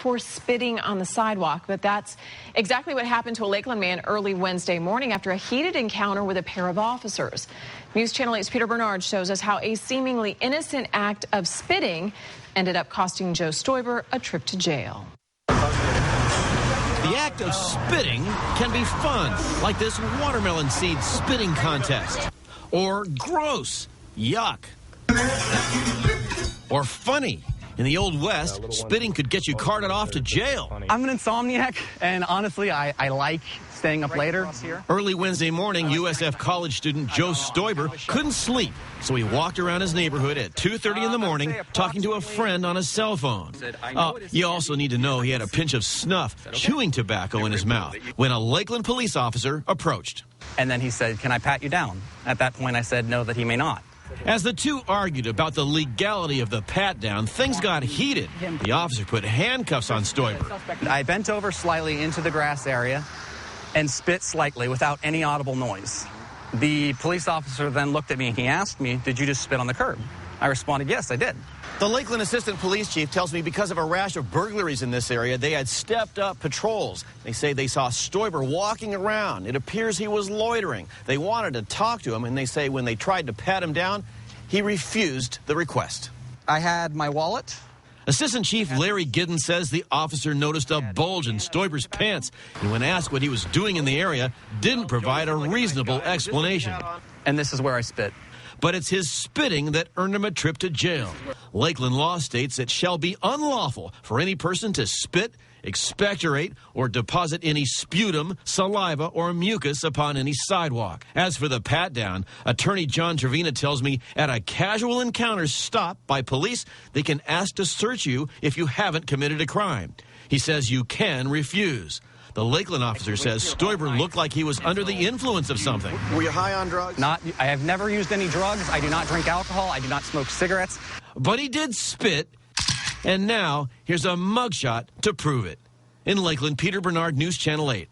for spitting on the sidewalk. But that's exactly what happened to a Lakeland man early Wednesday morning after a heated encounter with a pair of officers. News Channel 8's Peter Bernard shows us how a seemingly innocent act of spitting ended up costing Joe Stoiber a trip to jail. The act of spitting can be fun, like this watermelon seed spitting contest. Or gross, yuck. Or funny. In the Old West, spitting could get you carted off to jail. I'm an insomniac, and honestly, I like staying up later. Early Wednesday morning, USF college student Joe Stoiber couldn't sleep, so he walked around his neighborhood at 2:30 in the morning talking to a friend on his cell phone. You also need to know he had a pinch of snuff, chewing tobacco in his mouth, when a Lakeland police officer approached. And then he said, "Can I pat you down?" At that point, I said no, that he may not. As the two argued about the legality of the pat-down, things got heated. The officer put handcuffs on Stoiber. I bent over slightly into the grass area and spit slightly without any audible noise. The police officer then looked at me and he asked me, "Did you just spit on the curb?" I responded, "Yes, I did." The Lakeland Assistant Police Chief tells me because of a rash of burglaries in this area, they had stepped up patrols. They say they saw Stoiber walking around. It appears he was loitering. They wanted to talk to him, and they say when they tried to pat him down, he refused the request. I had my wallet. Assistant Chief Larry Giddens says the officer noticed a bulge in Stoiber's pants, and when asked what he was doing in the area, didn't provide a reasonable explanation. And this is where I spit. But it's his spitting that earned him a trip to jail. Lakeland law states it shall be unlawful for any person to spit, expectorate, or deposit any sputum, saliva, or mucus upon any sidewalk. As for the pat-down, attorney John Trevina tells me at a casual encounter stop by police, they can ask to search you if you haven't committed a crime. He says you can refuse. The Lakeland officer says Stoiber looked like he was under the influence of something. Were you high on drugs? I have never used any drugs. I do not drink alcohol. I do not smoke cigarettes. But he did spit, and now here's a mugshot to prove it. In Lakeland, Peter Bernard, News Channel 8.